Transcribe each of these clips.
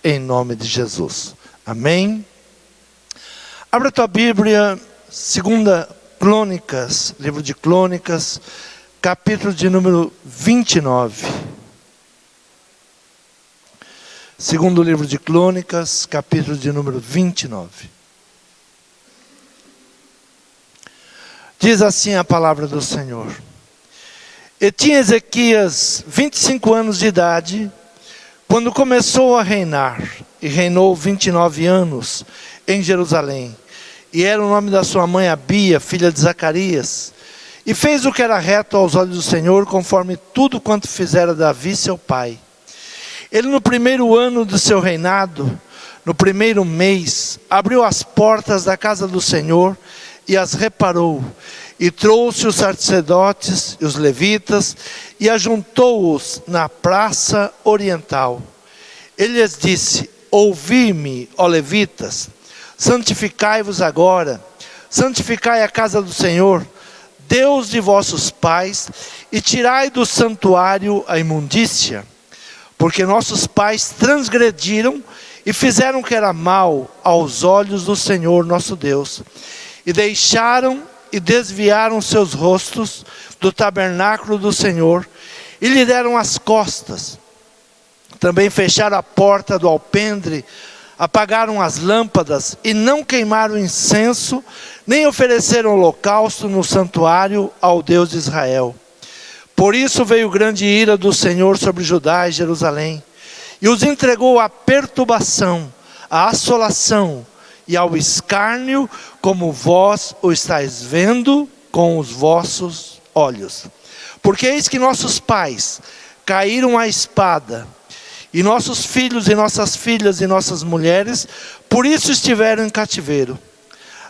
em nome de Jesus. Amém? Abra a tua Bíblia, 2 Crônicas, livro de Crônicas, capítulo de número 29. Segundo livro de Crônicas, capítulo de número 29. Diz assim a palavra do Senhor. E tinha Ezequias 25 anos de idade, quando começou a reinar, e reinou 29 anos em Jerusalém. E era o nome da sua mãe Abia, filha de Zacarias. E fez o que era reto aos olhos do Senhor, conforme tudo quanto fizera Davi seu pai. Ele no primeiro ano do seu reinado, no primeiro mês, abriu as portas da casa do Senhor e as reparou. E trouxe os sacerdotes e os levitas e ajuntou-os na praça oriental. Ele lhes disse: ouvi-me, ó levitas, santificai-vos agora, santificai a casa do Senhor, Deus de vossos pais, e tirai do santuário a imundícia, porque nossos pais transgrediram e fizeram o que era mal aos olhos do Senhor nosso Deus, e deixaram e desviaram seus rostos do tabernáculo do Senhor, e lhe deram as costas. Também fecharam a porta do alpendre, apagaram as lâmpadas, e não queimaram incenso, nem ofereceram holocausto no santuário ao Deus de Israel. Por isso veio grande ira do Senhor sobre Judá e Jerusalém, e os entregou à perturbação, à assolação, e ao escárnio, como vós o estáis vendo com os vossos olhos. Porque eis que nossos pais caíram à espada, e nossos filhos e nossas filhas e nossas mulheres, por isso estiveram em cativeiro.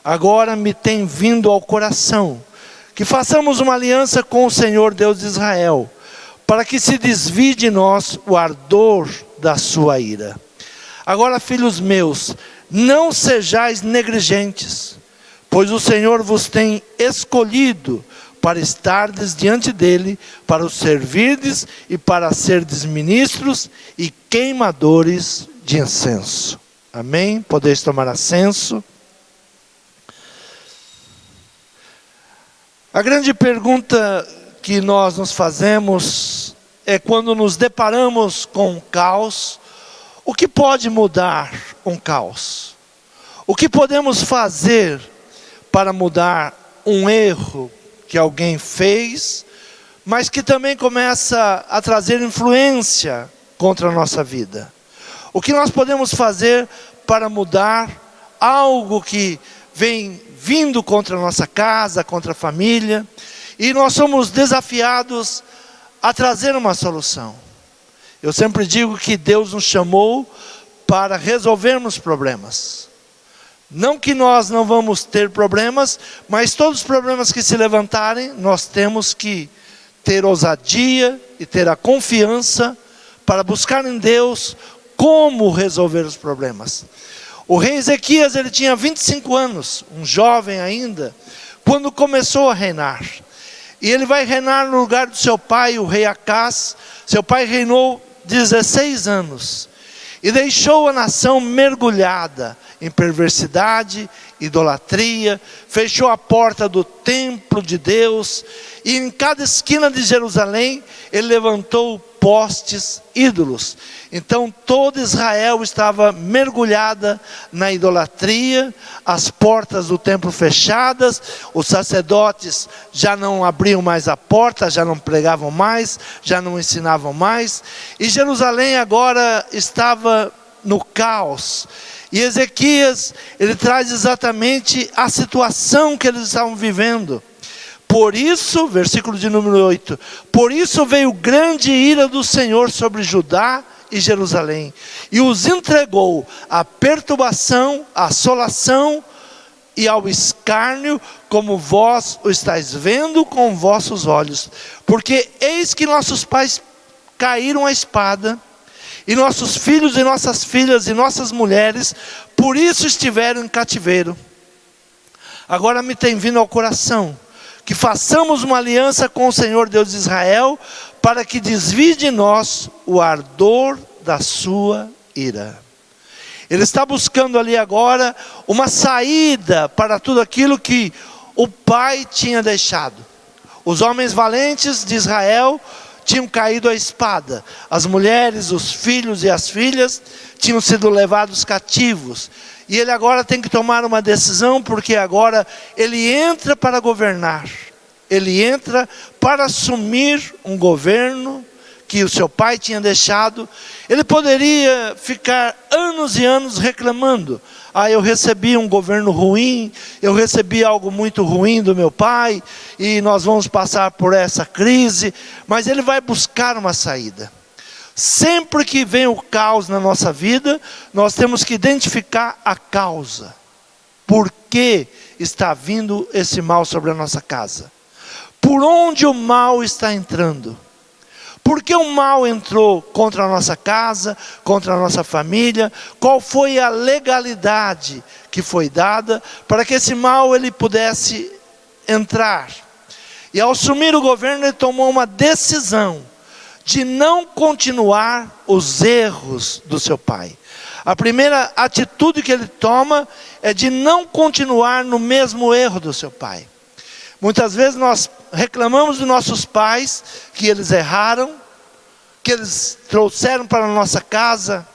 Agora me tem vindo ao coração, que façamos uma aliança com o Senhor Deus de Israel, para que se desvie de nós o ardor da sua ira. Agora, filhos meus, não sejais negligentes, pois o Senhor vos tem escolhido para estardes diante dele, para o servirdes e para serdes ministros e queimadores de incenso. Amém? Podeis tomar assento. A grande pergunta que nós nos fazemos é, quando nos deparamos com um caos, o que pode mudar um caos? O que podemos fazer para mudar um erro que alguém fez, mas que também começa a trazer influência contra a nossa vida? O que nós podemos fazer para mudar algo que vem vindo contra a nossa casa, contra a família, e nós somos desafiados a trazer uma solução. Eu sempre digo que Deus nos chamou para resolvermos problemas. Não que nós não vamos ter problemas, mas todos os problemas que se levantarem, nós temos que ter ousadia e ter a confiança para buscar em Deus como resolver os problemas. O rei Ezequias, ele tinha 25 anos, um jovem ainda, quando começou a reinar. E ele vai reinar no lugar do seu pai, o rei Acás. Seu pai reinou 16 anos. E deixou a nação mergulhada em perversidade, idolatria, fechou a porta do templo de Deus, e em cada esquina de Jerusalém, ele levantou postes ídolos. Então todo Israel estava mergulhada na idolatria, as portas do templo fechadas, os sacerdotes já não abriam mais a porta, já não pregavam mais, já não ensinavam mais, e Jerusalém agora estava no caos. E Ezequias, ele traz exatamente a situação que eles estavam vivendo. Por isso, versículo de número 8, por isso veio grande ira do Senhor sobre Judá e Jerusalém, e os entregou à perturbação, à assolação e ao escárnio, como vós o estáis vendo com vossos olhos. Porque eis que nossos pais caíram à espada, e nossos filhos e nossas filhas e nossas mulheres, por isso estiveram em cativeiro. Agora me tem vindo ao coração que façamos uma aliança com o Senhor Deus de Israel, para que desvie de nós o ardor da sua ira. Ele está buscando ali agora uma saída para tudo aquilo que o pai tinha deixado. Os homens valentes de Israel tinham caído à espada. As mulheres, os filhos e as filhas tinham sido levados cativos. E ele agora tem que tomar uma decisão, porque agora ele entra para governar. Ele entra para assumir um governo que o seu pai tinha deixado. Ele poderia ficar anos e anos reclamando: eu recebi um governo ruim, eu recebi algo muito ruim do meu pai, e nós vamos passar por essa crise. Mas ele vai buscar uma saída. Sempre que vem o caos na nossa vida, nós temos que identificar a causa. Por que está vindo esse mal sobre a nossa casa? Por onde o mal está entrando? Por que o mal entrou contra a nossa casa, contra a nossa família? Qual foi a legalidade que foi dada para que esse mal ele pudesse entrar? E ao assumir o governo, ele tomou uma decisão de não continuar os erros do seu pai. A primeira atitude que ele toma é de não continuar no mesmo erro do seu pai. Muitas vezes nós reclamamos dos nossos pais que eles erraram, que eles trouxeram para a nossa casa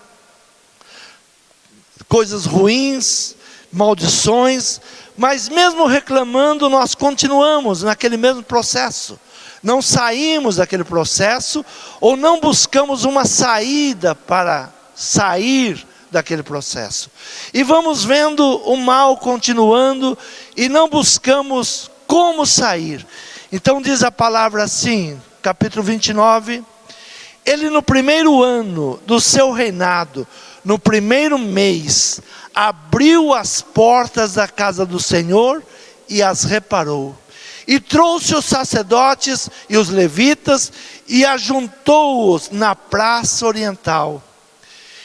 coisas ruins, maldições, mas mesmo reclamando, nós continuamos naquele mesmo processo. Não saímos daquele processo, ou não buscamos uma saída para sair daquele processo. E vamos vendo o mal continuando, e não buscamos como sair. Então diz a palavra assim, capítulo 29, ele no primeiro ano do seu reinado, no primeiro mês, abriu as portas da casa do Senhor e as reparou. E trouxe os sacerdotes e os levitas e ajuntou-os na praça oriental.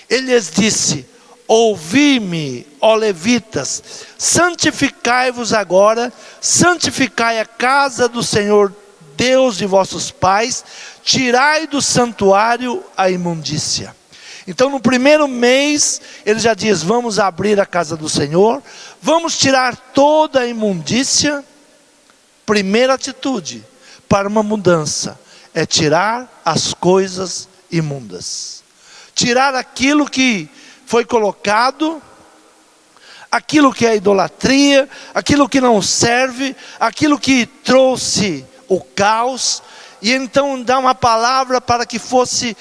Ele lhes disse: ouvi-me, ó levitas, santificai-vos agora, santificai a casa do Senhor Deus de vossos pais, tirai do santuário a imundícia. Então no primeiro mês, ele já diz: vamos abrir a casa do Senhor, vamos tirar toda a imundícia. Primeira atitude para uma mudança é tirar as coisas imundas. Tirar aquilo que foi colocado, aquilo que é idolatria, aquilo que não serve, aquilo que trouxe o caos. E então dá uma palavra para que fosse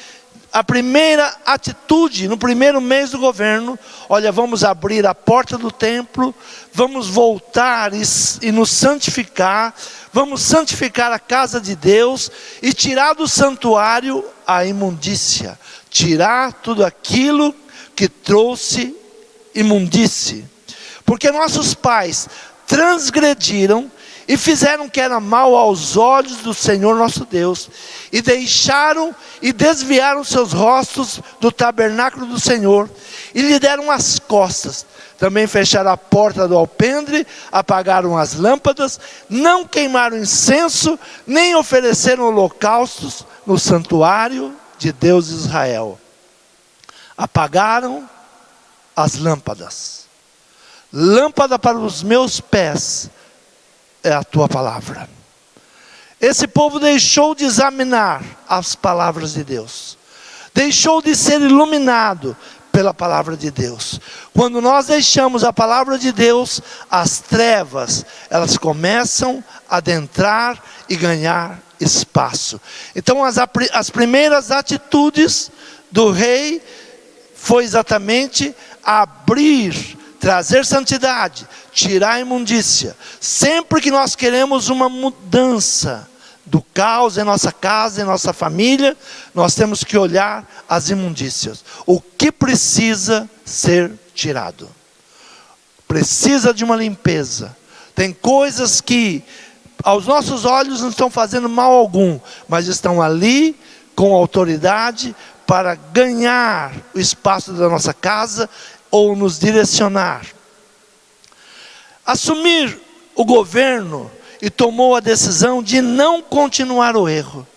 a primeira atitude, no primeiro mês do governo: olha, vamos abrir a porta do templo, vamos voltar e nos santificar, vamos santificar a casa de Deus, e tirar do santuário a imundícia, tirar tudo aquilo que trouxe imundície, porque nossos pais transgrediram e fizeram que era mal aos olhos do Senhor nosso Deus, e deixaram e desviaram seus rostos do tabernáculo do Senhor, e lhe deram as costas. Também fecharam a porta do alpendre, apagaram as lâmpadas, não queimaram incenso, nem ofereceram holocaustos no santuário de Deus de Israel. Apagaram as lâmpadas. Lâmpada para os meus pés é a tua palavra. Esse povo deixou de examinar as palavras de Deus, deixou de ser iluminado pela palavra de Deus. Quando nós deixamos a palavra de Deus, as trevas, elas começam a adentrar e ganhar espaço. Então as primeiras atitudes do rei foi exatamente abrir, trazer santidade, tirar a imundícia. Sempre que nós queremos uma mudança do caos em nossa casa, em nossa família, nós temos que olhar as imundícias. O que precisa ser tirado? Precisa de uma limpeza. Tem coisas que aos nossos olhos não estão fazendo mal algum, mas estão ali com autoridade para ganhar o espaço da nossa casa ou nos direcionar. Assumir o governo e tomou a decisão de não continuar o erro.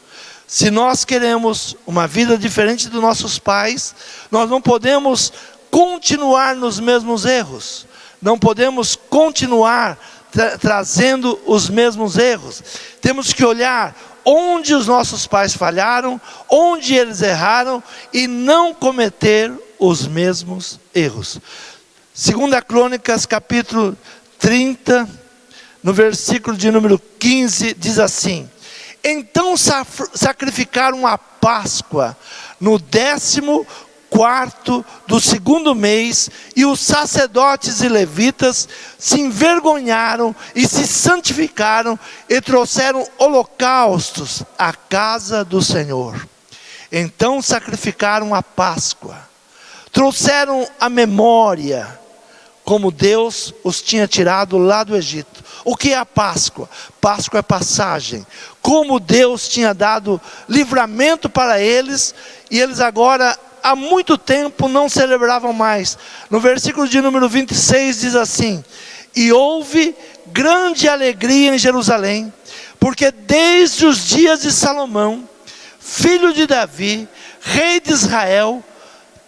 Se nós queremos uma vida diferente dos nossos pais, nós não podemos continuar nos mesmos erros. Não podemos continuar trazendo os mesmos erros. Temos que olhar onde os nossos pais falharam, onde eles erraram, e não cometer os mesmos erros. 2 Crônicas, capítulo 30, no versículo de número 15, diz assim: então sacrificaram a Páscoa no 14º do 2º mês, e os sacerdotes e levitas se envergonharam e se santificaram, e trouxeram holocaustos à casa do Senhor. Então sacrificaram a Páscoa, trouxeram a memória, como Deus os tinha tirado lá do Egito. O que é a Páscoa? Páscoa é passagem. Como Deus tinha dado livramento para eles, e eles agora, há muito tempo, não celebravam mais. No versículo de número 26 diz assim: e houve grande alegria em Jerusalém, porque desde os dias de Salomão, filho de Davi, rei de Israel,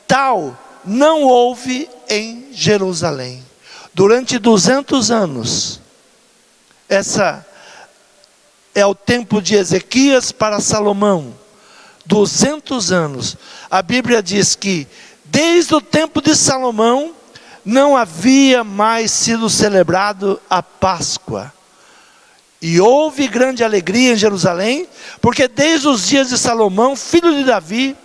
tal não houve em Jerusalém. Durante 200 anos, essa é o tempo de Ezequias para Salomão. 200 anos. A Bíblia diz que desde o tempo de Salomão não havia mais sido celebrado a Páscoa. E houve grande alegria em Jerusalém, porque desde os dias de Salomão, filho de Davi,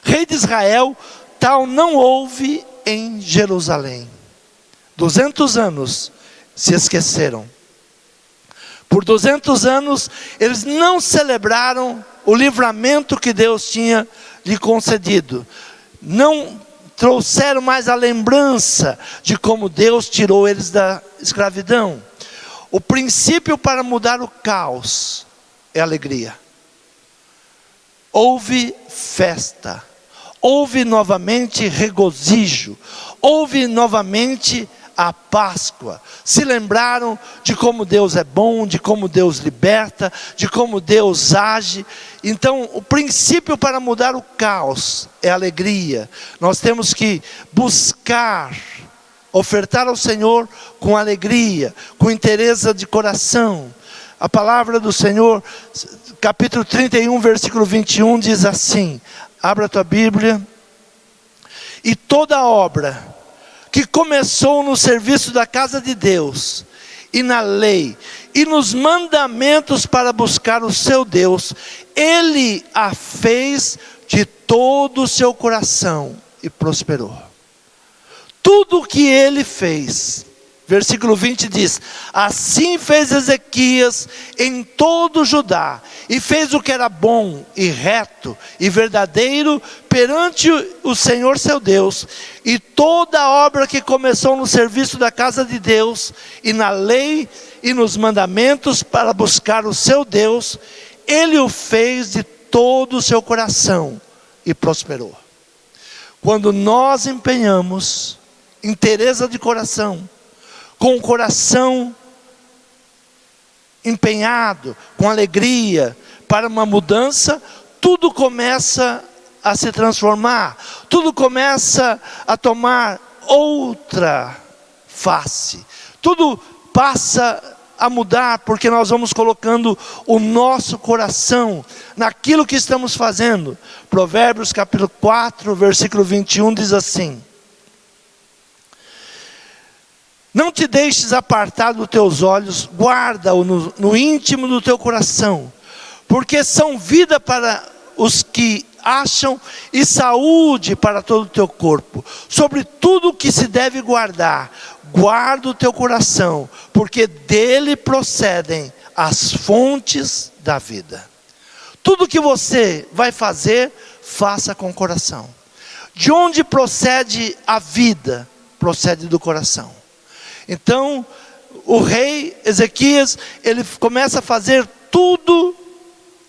rei de Israel, tal não houve em Jerusalém. 200 anos se esqueceram. Por 200 anos eles não celebraram o livramento que Deus tinha lhe concedido. Não trouxeram mais a lembrança de como Deus tirou eles da escravidão. O princípio para mudar o caos é alegria. Houve festa. Houve novamente regozijo, houve novamente a Páscoa. Se lembraram de como Deus é bom, de como Deus liberta, de como Deus age. Então, o princípio para mudar o caos é alegria. Nós temos que buscar, ofertar ao Senhor com alegria, com interesse de coração. A palavra do Senhor, capítulo 31, versículo 21, diz assim: abra a tua Bíblia. E toda obra que começou no serviço da casa de Deus, e na lei, e nos mandamentos para buscar o seu Deus, ele a fez de todo o seu coração e prosperou. Tudo o que ele fez, versículo 20 diz: assim fez Ezequias em todo Judá, e fez o que era bom e reto e verdadeiro perante o Senhor seu Deus. E toda a obra que começou no serviço da casa de Deus, e na lei e nos mandamentos para buscar o seu Deus, ele o fez de todo o seu coração e prosperou. Quando nós empenhamos interesse de coração, com o coração empenhado, com alegria, para uma mudança, tudo começa a se transformar, tudo começa a tomar outra face, tudo passa a mudar, porque nós vamos colocando o nosso coração naquilo que estamos fazendo. Provérbios capítulo 4, versículo 21 diz assim: não te deixes apartar dos teus olhos, guarda-o no íntimo do teu coração, porque são vida para os que acham e saúde para todo o teu corpo. Sobre tudo o que se deve guardar, guarda o teu coração, porque dele procedem as fontes da vida. Tudo que você vai fazer, faça com o coração. De onde procede a vida? Procede do coração. Então, o rei Ezequias, ele começa a fazer tudo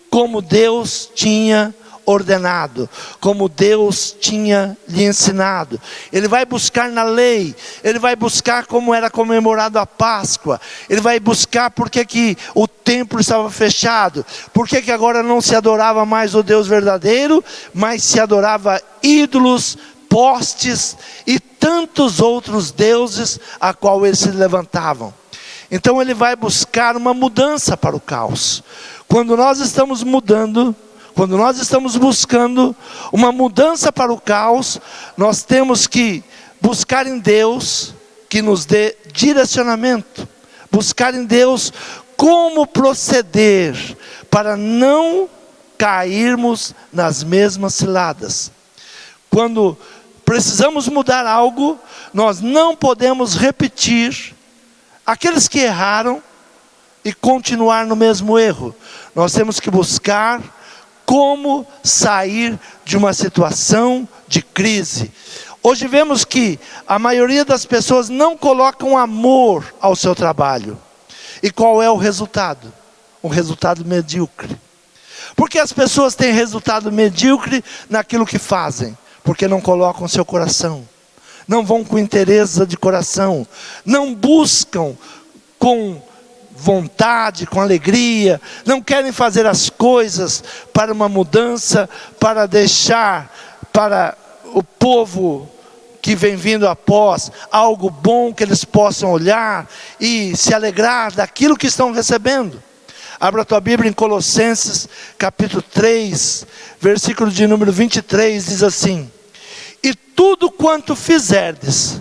como Deus tinha ordenado, como Deus tinha lhe ensinado. Ele vai buscar na lei, ele vai buscar como era comemorado a Páscoa, ele vai buscar porque que o templo estava fechado, porque que agora não se adorava mais o Deus verdadeiro, mas se adorava ídolos postes e tantos outros deuses a qual eles se levantavam. Então ele vai buscar uma mudança para o caos. Quando nós estamos mudando, quando nós estamos buscando uma mudança para o caos, nós temos que buscar em Deus que nos dê direcionamento. Buscar em Deus como proceder para não cairmos nas mesmas ciladas. Quando precisamos mudar algo, nós não podemos repetir aqueles que erraram e continuar no mesmo erro. Nós temos que buscar como sair de uma situação de crise. Hoje vemos que a maioria das pessoas não colocam amor ao seu trabalho. E qual é o resultado? Um resultado medíocre. Por que as pessoas têm resultado medíocre naquilo que fazem? Porque não colocam seu coração. Não vão com interesse de coração. Não buscam com vontade, com alegria. Não querem fazer as coisas para uma mudança, para deixar para o povo que vem vindo após algo bom que eles possam olhar e se alegrar daquilo que estão recebendo. Abra a tua Bíblia em Colossenses capítulo 3, versículo de número 23, diz assim: e tudo quanto fizerdes,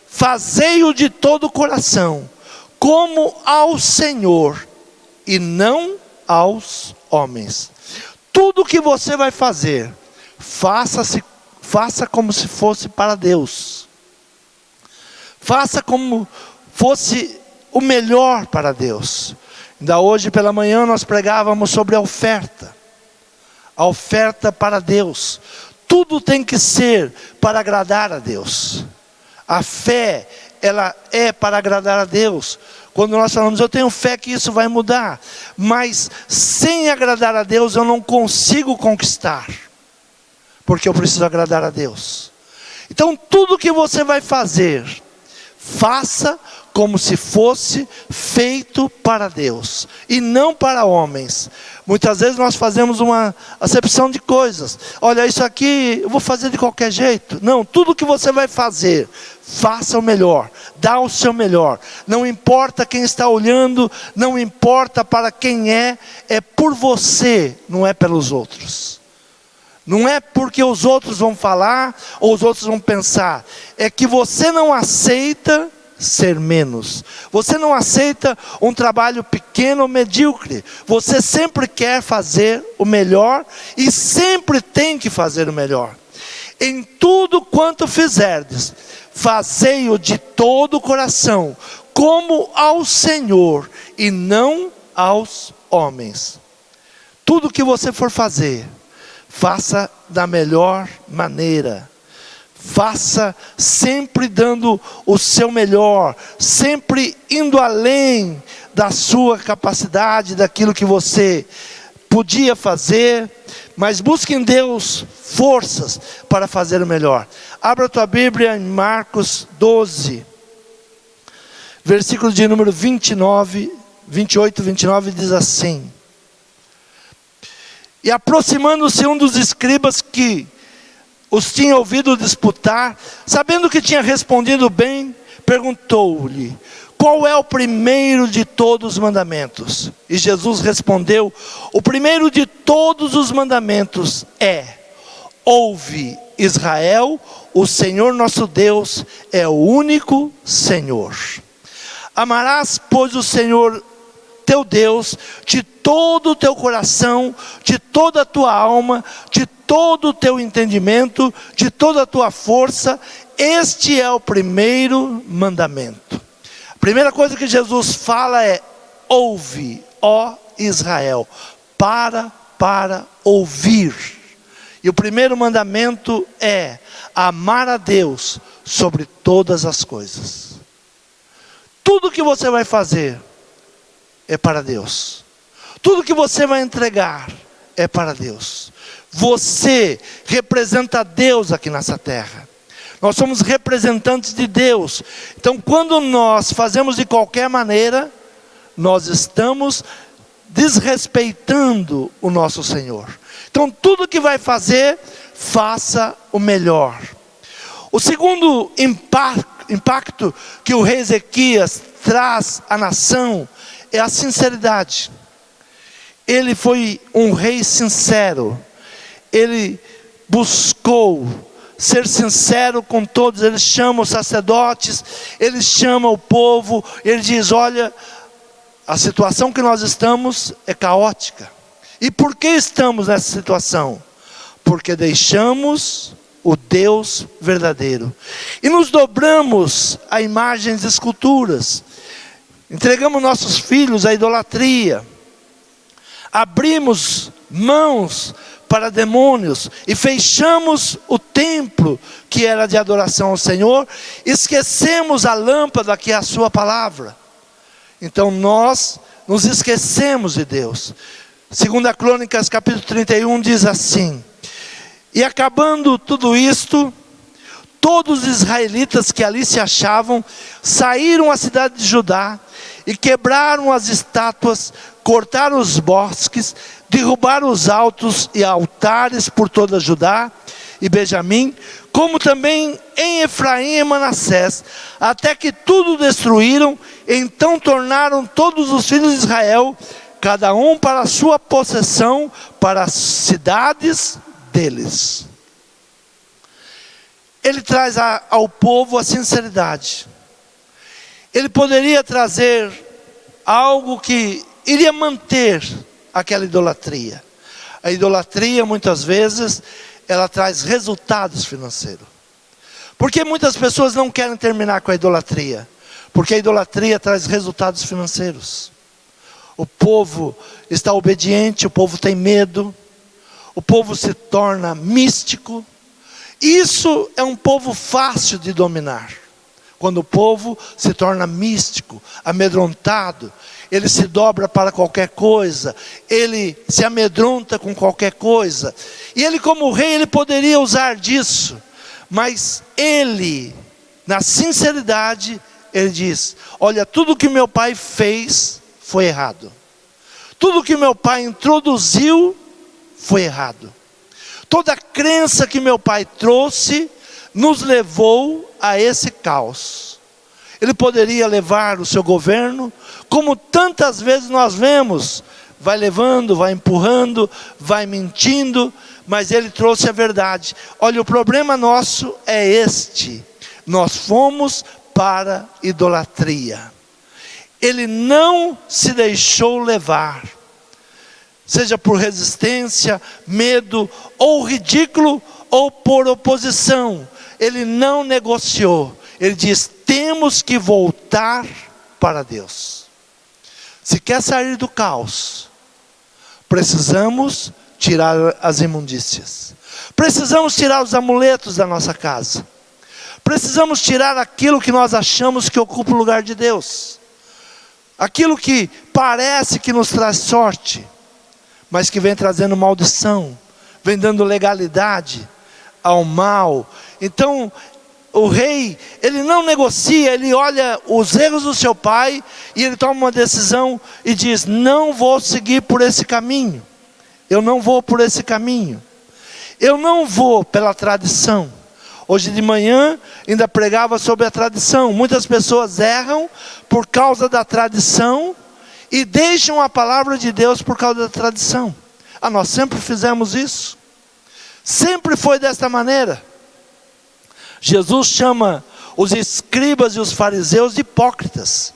fazei-o de todo o coração, como ao Senhor, e não aos homens. Tudo que você vai fazer, faça como se fosse para Deus. Faça como fosse o melhor para Deus. Ainda hoje pela manhã nós pregávamos sobre a oferta. A oferta para Deus. Tudo tem que ser para agradar a Deus. A fé, ela é para agradar a Deus. Quando nós falamos, eu tenho fé que isso vai mudar. Mas sem agradar a Deus eu não consigo conquistar. Porque eu preciso agradar a Deus. Então tudo que você vai fazer, faça como se fosse feito para Deus e não para homens. Muitas vezes nós fazemos uma acepção de coisas. Olha, isso aqui eu vou fazer de qualquer jeito. Não, tudo que você vai fazer, faça o melhor, dá o seu melhor. Não importa quem está olhando, não importa para quem é por você, não é pelos outros. Não é porque os outros vão falar ou os outros vão pensar. É que você não aceita ser menos. Você não aceita um trabalho pequeno ou medíocre. Você sempre quer fazer o melhor e sempre tem que fazer o melhor. Em tudo quanto fizerdes, fazei-o de todo o coração, como ao Senhor e não aos homens. Tudo que você for fazer, faça da melhor maneira. Faça sempre dando o seu melhor, sempre indo além da sua capacidade, daquilo que você podia fazer, mas busque em Deus forças para fazer o melhor. Abra a tua Bíblia em Marcos 12, versículo de número 28 e 29 diz assim: e aproximando-se um dos escribas que os tinha ouvido disputar, sabendo que tinha respondido bem, perguntou-lhe: qual é o primeiro de todos os mandamentos? E Jesus respondeu: o primeiro de todos os mandamentos é: ouve, Israel, o Senhor nosso Deus é o único Senhor. Amarás, pois, o Senhor teu Deus de todo o teu coração, de toda a tua alma, de todo o teu entendimento, de toda a tua força. Este é o primeiro mandamento. A primeira coisa que Jesus fala é: ouve, ó Israel, para ouvir. E o primeiro mandamento é amar a Deus sobre todas as coisas. Tudo que você vai fazer é para Deus. Tudo que você vai entregar é para Deus. Você representa Deus aqui nessa terra. Nós somos representantes de Deus. Então quando nós fazemos de qualquer maneira, nós estamos desrespeitando o nosso Senhor. Então tudo que vai fazer, faça o melhor. O segundo impacto que o rei Ezequias traz à nação é a sinceridade. Ele foi um rei sincero. Ele buscou ser sincero com todos. Ele chama os sacerdotes, ele chama o povo, ele diz: olha, a situação que nós estamos é caótica. E por que estamos nessa situação? Porque deixamos o Deus verdadeiro e nos dobramos a imagens e esculturas, entregamos nossos filhos à idolatria, abrimos mãos para demônios e fechamos o templo que era de adoração ao Senhor, esquecemos a lâmpada que é a sua palavra. Então nós nos esquecemos de Deus. 2 Crônicas capítulo 31 diz assim: e acabando tudo isto, todos os israelitas que ali se achavam saíram à cidade de Judá e quebraram as estátuas, cortaram os bosques, derrubaram os altos e altares por toda Judá e Benjamim, como também em Efraim e Manassés, até que tudo destruíram. Então tornaram todos os filhos de Israel, cada um para a sua possessão, para as cidades deles. Ele traz ao povo a sinceridade. Ele poderia trazer algo que iria manter aquela idolatria. A idolatria, muitas vezes, ela traz resultados financeiros. Porque muitas pessoas não querem terminar com a idolatria? Porque a idolatria traz resultados financeiros. O povo está obediente, o povo tem medo, o povo se torna místico. Isso é um povo fácil de dominar. Quando o povo se torna místico, amedrontado, ele se dobra para qualquer coisa, ele se amedronta com qualquer coisa. E ele, como rei, ele poderia usar disso, mas ele, na sinceridade, ele diz: olha, tudo que meu pai fez foi errado. Tudo que meu pai introduziu foi errado. Toda a crença que meu pai trouxe nos levou a esse caos. Ele poderia levar o seu governo, como tantas vezes nós vemos, vai levando, vai empurrando, vai mentindo, mas ele trouxe a verdade. Olha, o problema nosso é este: nós fomos para idolatria. Ele não se deixou levar, seja por resistência, medo, ou ridículo, ou por oposição. Ele não negociou. Ele diz: temos que voltar para Deus. Se quer sair do caos, precisamos tirar as imundícias. Precisamos tirar os amuletos da nossa casa. Precisamos tirar aquilo que nós achamos que ocupa o lugar de Deus. Aquilo que parece que nos traz sorte, mas que vem trazendo maldição, vem dando legalidade ao mal. Então, o rei, ele não negocia, ele olha os erros do seu pai, e ele toma uma decisão e diz: não vou seguir por esse caminho, eu não vou por esse caminho, eu não vou pela tradição. Hoje de manhã ainda pregava sobre a tradição. Muitas pessoas erram por causa da tradição e deixam a palavra de Deus por causa da tradição. Nós sempre fizemos isso, sempre foi desta maneira. Jesus chama os escribas e os fariseus de hipócritas,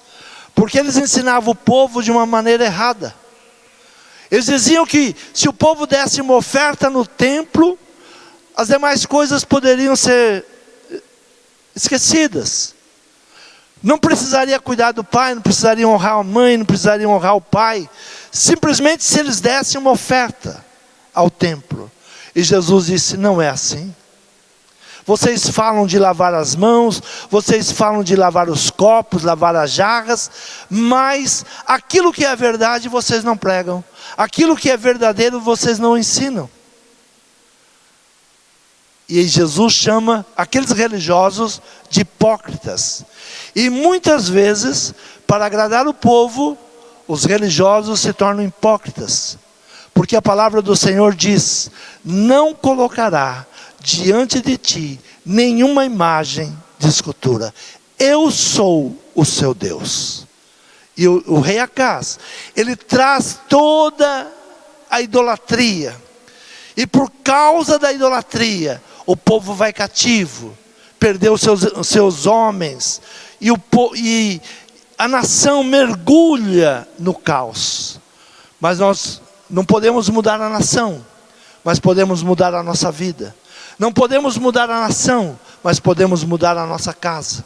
porque eles ensinavam o povo de uma maneira errada. Eles diziam que se o povo desse uma oferta no templo, as demais coisas poderiam ser esquecidas. Não precisaria cuidar do pai, não precisaria honrar a mãe, não precisaria honrar o pai. Simplesmente se eles dessem uma oferta ao templo. E Jesus disse: não é assim. Vocês falam de lavar as mãos, vocês falam de lavar os copos, lavar as jarras, mas aquilo que é verdade vocês não pregam. Aquilo que é verdadeiro vocês não ensinam. E Jesus chama aqueles religiosos de hipócritas. E muitas vezes, para agradar o povo, os religiosos se tornam hipócritas. Porque a palavra do Senhor diz: não colocará diante de ti nenhuma imagem de escultura. Eu sou o seu Deus. E o rei Acaz, ele traz toda a idolatria. E por causa da idolatria, o povo vai cativo, perdeu os seus homens, e a nação mergulha no caos. Mas nós não podemos mudar a nação, mas podemos mudar a nossa vida. Não podemos mudar a nação, mas podemos mudar a nossa casa.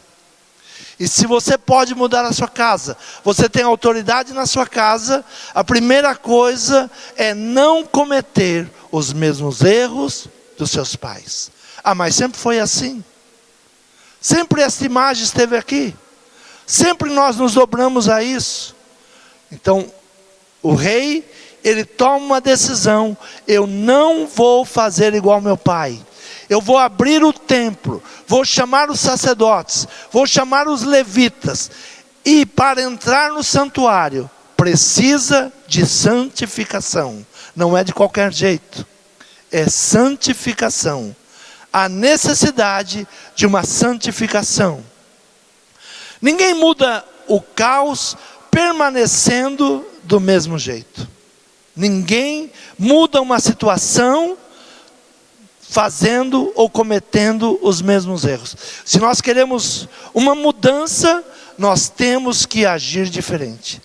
E se você pode mudar a sua casa, você tem autoridade na sua casa, a primeira coisa é não cometer os mesmos erros dos seus pais. Ah, mas sempre foi assim. Sempre essa imagem esteve aqui. Sempre nós nos dobramos a isso. Então, o rei, ele toma uma decisão: eu não vou fazer igual meu pai. Eu vou abrir o templo, vou chamar os sacerdotes, vou chamar os levitas. E para entrar no santuário, precisa de santificação. Não é de qualquer jeito, é santificação. A necessidade de uma santificação. Ninguém muda o caos permanecendo do mesmo jeito. Ninguém muda uma situação fazendo ou cometendo os mesmos erros. Se nós queremos uma mudança, nós temos que agir diferente.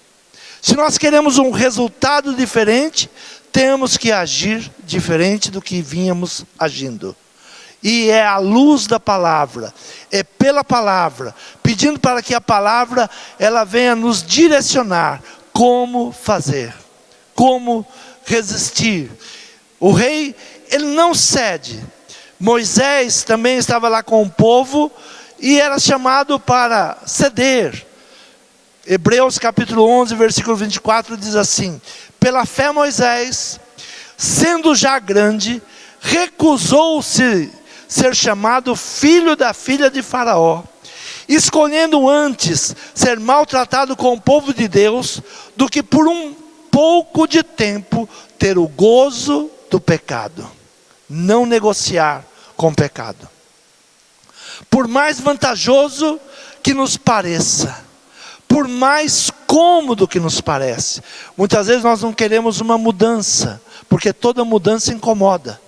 Se nós queremos um resultado diferente, temos que agir diferente do que vínhamos agindo. E é à luz da palavra, é pela palavra, pedindo para que a palavra ela venha nos direcionar como fazer, como resistir. O rei, ele não cede. Moisés também estava lá com o povo e era chamado para ceder. Hebreus capítulo 11, versículo 24 diz assim: pela fé Moisés, sendo já grande, recusou-se ser chamado filho da filha de Faraó, escolhendo antes ser maltratado com o povo de Deus, do que por um pouco de tempo ter o gozo do pecado. Não negociar com o pecado. Por mais vantajoso que nos pareça, por mais cômodo que nos parece, muitas vezes nós não queremos uma mudança, porque toda mudança incomoda.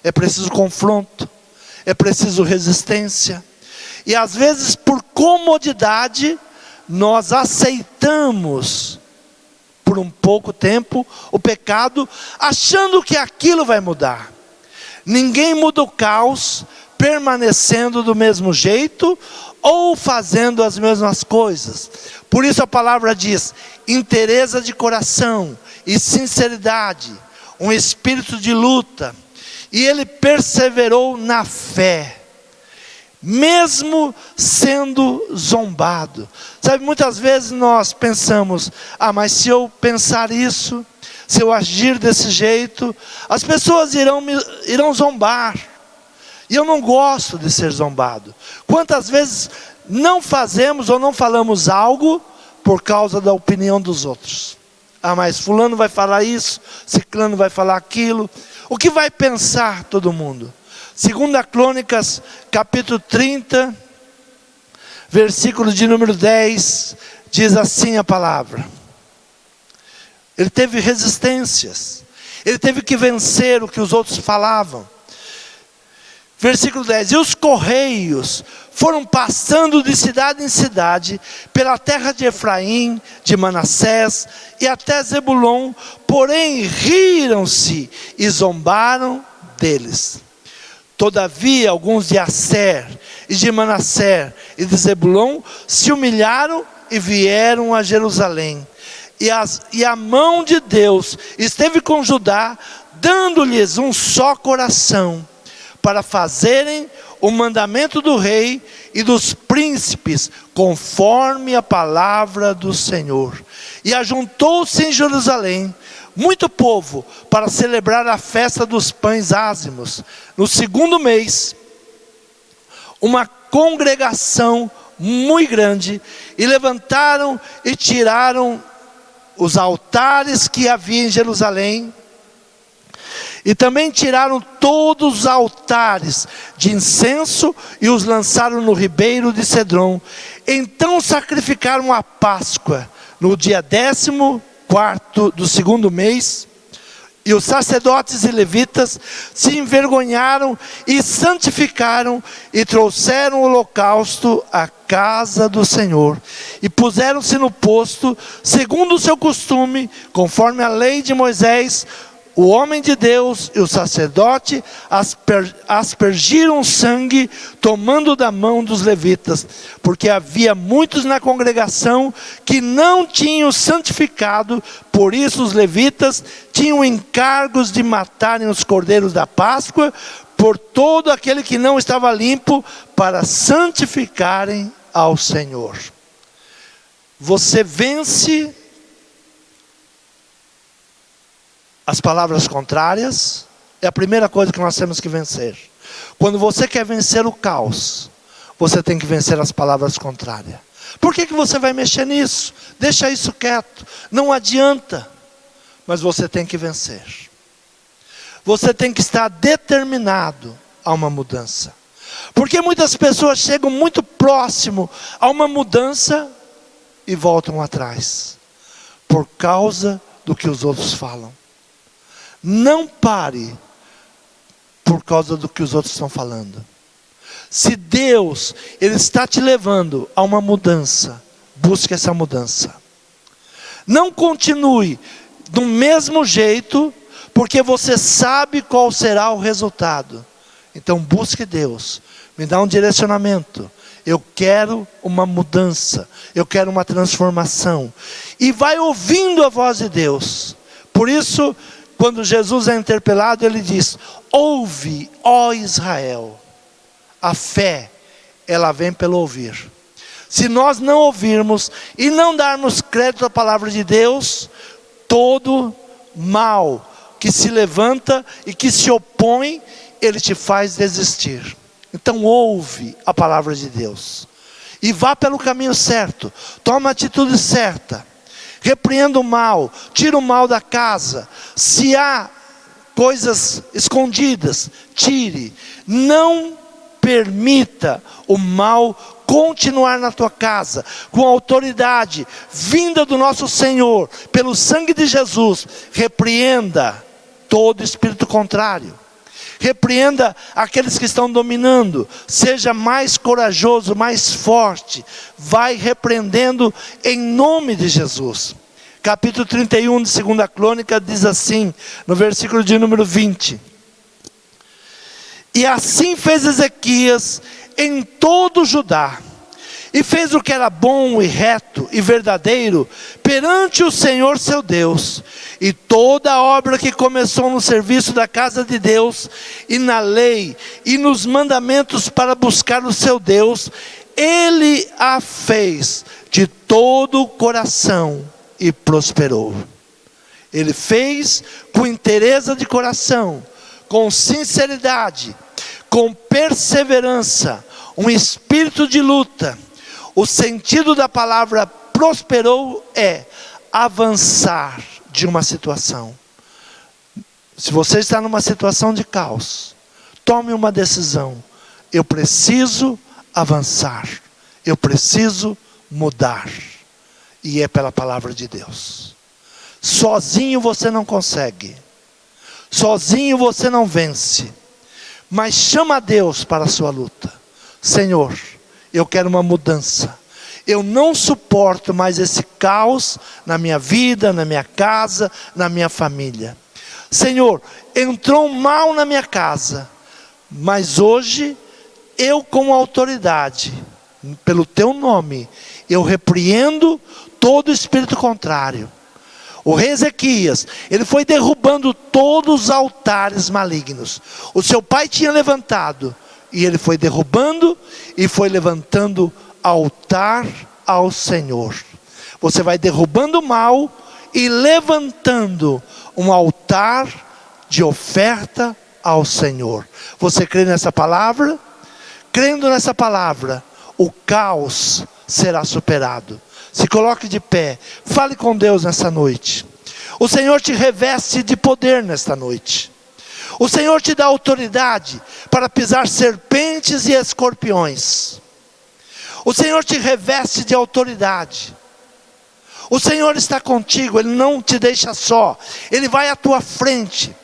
É preciso confronto, é preciso resistência. E às vezes por comodidade, nós aceitamos por um pouco tempo o pecado, achando que aquilo vai mudar. Ninguém muda o caos permanecendo do mesmo jeito ou fazendo as mesmas coisas. Por isso a palavra diz: inteireza de coração e sinceridade, um espírito de luta. E ele perseverou na fé, mesmo sendo zombado. Sabe, muitas vezes nós pensamos: ah, mas se eu pensar isso, se eu agir desse jeito, as pessoas irão zombar. E eu não gosto de ser zombado. Quantas vezes não fazemos ou não falamos algo por causa da opinião dos outros? Ah, mas fulano vai falar isso, ciclano vai falar aquilo. O que vai pensar todo mundo? 2 Crônicas, capítulo 30, versículo de número 10, diz assim a palavra. Ele teve resistências, ele teve que vencer o que os outros falavam. Versículo 10, e os correios foram passando de cidade em cidade, pela terra de Efraim, de Manassés, e até Zebulon, porém riram-se e zombaram deles. Todavia, alguns de Asser, e de Manassés, e de Zebulon, se humilharam e vieram a Jerusalém. E a mão de Deus esteve com Judá, dando-lhes um só coração, para fazerem o mandamento do rei e dos príncipes, conforme a palavra do Senhor. E ajuntou-se em Jerusalém muito povo, para celebrar a festa dos pães ázimos. No 2º mês, uma congregação muito grande, e levantaram e tiraram os altares que havia em Jerusalém, E também tiraram todos os altares de incenso e os lançaram no ribeiro de Cedron. Então sacrificaram a Páscoa no dia 14º do segundo mês. E os sacerdotes e levitas se envergonharam e santificaram e trouxeram o holocausto à casa do Senhor. E puseram-se no posto, segundo o seu costume, conforme a lei de Moisés. O homem de Deus e o sacerdote aspergiram sangue, tomando da mão dos levitas, porque havia muitos na congregação que não tinham santificado. Por isso os levitas tinham encargos de matarem os cordeiros da Páscoa, por todo aquele que não estava limpo, para santificarem ao Senhor. Você vence as palavras contrárias, é a primeira coisa que nós temos que vencer. Quando você quer vencer o caos, você tem que vencer as palavras contrárias. Por que você vai mexer nisso? Deixa isso quieto, não adianta. Mas você tem que vencer. Você tem que estar determinado a uma mudança. Porque muitas pessoas chegam muito próximo a uma mudança e voltam atrás, por causa do que os outros falam. Não pare por causa do que os outros estão falando. Se Deus, Ele está te levando a uma mudança, busque essa mudança. Não continue do mesmo jeito, porque você sabe qual será o resultado. Então busque Deus, me dá um direcionamento. Eu quero uma mudança, eu quero uma transformação. E vai ouvindo a voz de Deus. Por isso, quando Jesus é interpelado, ele diz: ouve, ó Israel. A fé, ela vem pelo ouvir. Se nós não ouvirmos e não darmos crédito à palavra de Deus, todo mal que se levanta e que se opõe, ele te faz desistir. Então ouve a palavra de Deus e vá pelo caminho certo, toma a atitude certa. Repreenda o mal, tira o mal da casa. Se há coisas escondidas, tire. Não permita o mal continuar na tua casa. Com a autoridade vinda do nosso Senhor, pelo sangue de Jesus, repreenda todo espírito contrário. Repreenda aqueles que estão dominando. Seja mais corajoso, mais forte. Vai repreendendo em nome de Jesus. Capítulo 31 de 2 Crônica diz assim, no versículo de número 20. E assim fez Ezequias em todo Judá. E fez o que era bom e reto e verdadeiro perante o Senhor seu Deus. E toda a obra que começou no serviço da casa de Deus, e na lei, e nos mandamentos para buscar o seu Deus, ele a fez de todo o coração e prosperou. Ele fez com inteireza de coração, com sinceridade, com perseverança, um espírito de luta. O sentido da palavra prosperou é avançar de uma situação. Se você está numa situação de caos, tome uma decisão. Eu preciso avançar. Eu preciso mudar. E é pela palavra de Deus. Sozinho você não consegue. Sozinho você não vence. Mas chama a Deus para a sua luta. Senhor, eu quero uma mudança. Eu não suporto mais esse caos na minha vida, na minha casa, na minha família. Senhor, entrou um mal na minha casa, mas hoje eu, com autoridade, pelo teu nome, eu repreendo todo espírito contrário. O rei Ezequias, ele foi derrubando todos os altares malignos. O seu pai tinha levantado, e ele foi derrubando e foi levantando altar ao Senhor. Você vai derrubando o mal e levantando um altar de oferta ao Senhor. Você crê nessa palavra? Crendo nessa palavra, o caos será superado. Se coloque de pé, fale com Deus nessa noite. O Senhor te reveste de poder nesta noite. O Senhor te dá autoridade para pisar serpentes e escorpiões. O Senhor te reveste de autoridade. O Senhor está contigo, Ele não te deixa só. Ele vai à tua frente.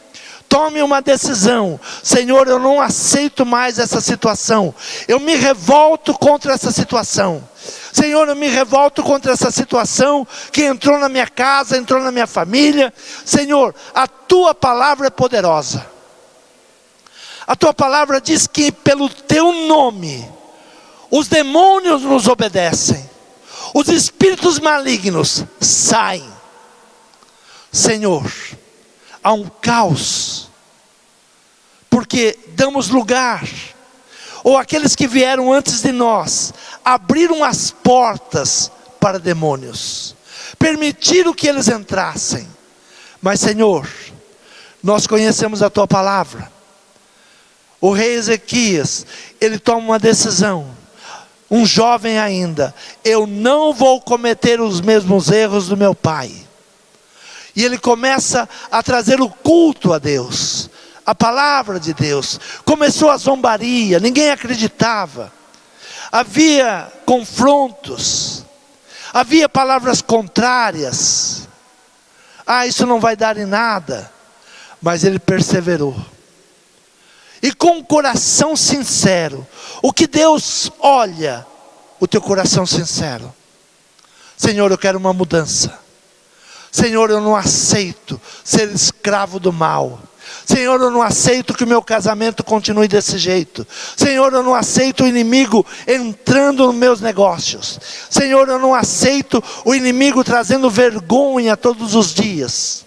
Tome uma decisão. Senhor, eu não aceito mais essa situação. Eu me revolto contra essa situação. Senhor, eu me revolto contra essa situação que entrou na minha casa, entrou na minha família. Senhor, a tua palavra é poderosa. A tua palavra diz que pelo teu nome os demônios nos obedecem. Os espíritos malignos saem. Senhor, há um caos, porque damos lugar, ou aqueles que vieram antes de nós, abriram as portas para demônios, permitiram que eles entrassem. Mas Senhor, nós conhecemos a tua palavra. O rei Ezequias, ele toma uma decisão, um jovem ainda: eu não vou cometer os mesmos erros do meu pai. E ele começa a trazer o culto a Deus, a palavra de Deus. Começou a zombaria, ninguém acreditava. Havia confrontos, havia palavras contrárias. Isso não vai dar em nada. Mas ele perseverou. E com um coração sincero. O que Deus olha? O teu coração sincero. Senhor, eu quero uma mudança. Senhor, eu não aceito ser escravo do mal. Senhor, eu não aceito que o meu casamento continue desse jeito. Senhor, eu não aceito o inimigo entrando nos meus negócios. Senhor, eu não aceito o inimigo trazendo vergonha todos os dias.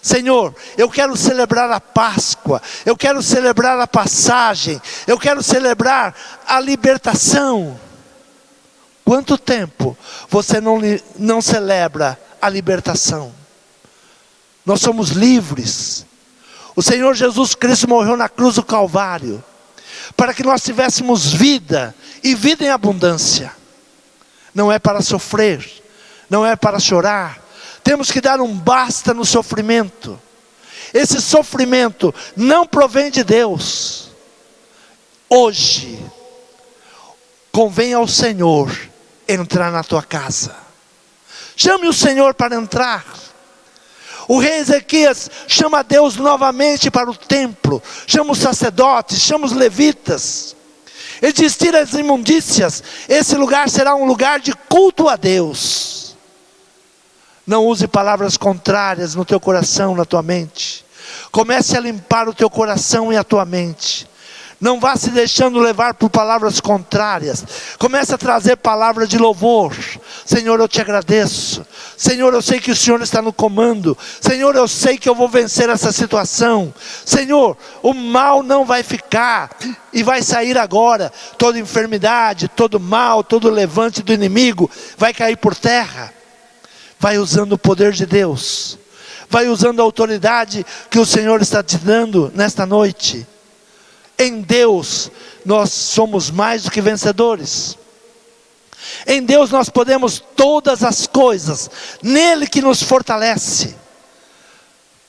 Senhor, eu quero celebrar a Páscoa, eu quero celebrar a passagem, eu quero celebrar a libertação. Quanto tempo você não celebra a libertação? Nós somos livres. O Senhor Jesus Cristo morreu na cruz do Calvário, para que nós tivéssemos vida, e vida em abundância. Não é para sofrer, não é para chorar. Temos que dar um basta no sofrimento. Esse sofrimento não provém de Deus. Hoje, convém ao Senhor entrar na tua casa. Chame o Senhor para entrar. O rei Ezequias chama Deus novamente para o templo. Chama os sacerdotes, chama os levitas. Ele diz: tira as imundícias. Esse lugar será um lugar de culto a Deus. Não use palavras contrárias no teu coração, na tua mente. Comece a limpar o teu coração e a tua mente. Não vá se deixando levar por palavras contrárias. Comece a trazer palavras de louvor. Senhor, eu te agradeço. Senhor, eu sei que o Senhor está no comando. Senhor, eu sei que eu vou vencer essa situação. Senhor, o mal não vai ficar e vai sair agora. Toda enfermidade, todo mal, todo levante do inimigo vai cair por terra. Vai usando o poder de Deus. Vai usando a autoridade que o Senhor está te dando nesta noite. Em Deus nós somos mais do que vencedores. Em Deus nós podemos todas as coisas. Nele que nos fortalece.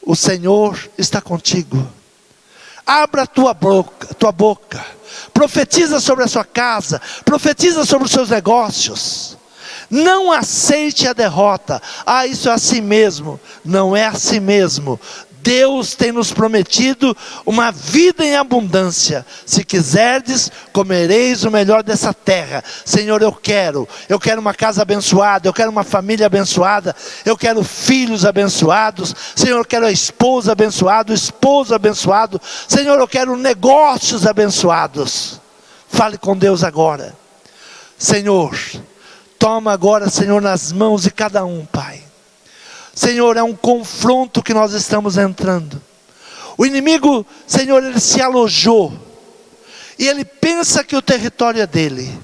O Senhor está contigo. Abra a tua boca. Profetiza sobre a sua casa. Profetiza sobre os seus negócios. Não aceite a derrota. Isso é assim mesmo. Não é assim mesmo. Deus tem nos prometido uma vida em abundância. Se quiserdes, comereis o melhor dessa terra. Senhor, eu quero uma casa abençoada, eu quero uma família abençoada, eu quero filhos abençoados. Senhor, eu quero a esposa abençoada, o esposo abençoado. Senhor, eu quero negócios abençoados. Fale com Deus agora. Senhor, toma agora, Senhor, nas mãos de cada um, Pai. Senhor, é um confronto que nós estamos entrando. O inimigo, Senhor, ele se alojou. E ele pensa que o território é dele.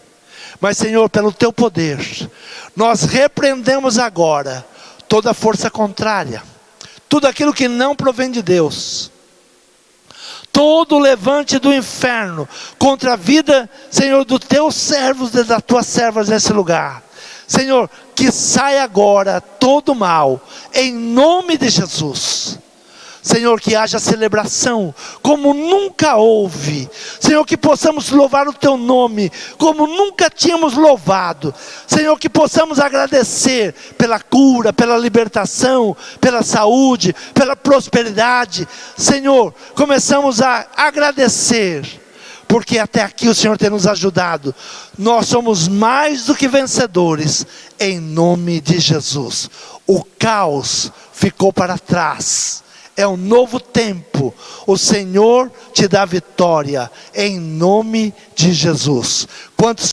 Mas, Senhor, pelo teu poder, nós repreendemos agora toda força contrária. Tudo aquilo que não provém de Deus. Todo levante do inferno contra a vida, Senhor, dos teus servos e das tuas servas nesse lugar. Senhor, que saia agora todo mal, em nome de Jesus. Senhor, que haja celebração como nunca houve. Senhor, que possamos louvar o Teu nome como nunca tínhamos louvado. Senhor, que possamos agradecer pela cura, pela libertação, pela saúde, pela prosperidade. Senhor, começamos a agradecer, porque até aqui o Senhor tem nos ajudado. Nós somos mais do que vencedores, em nome de Jesus. O caos ficou para trás. É um novo tempo. O Senhor te dá vitória, em nome de Jesus. Quantos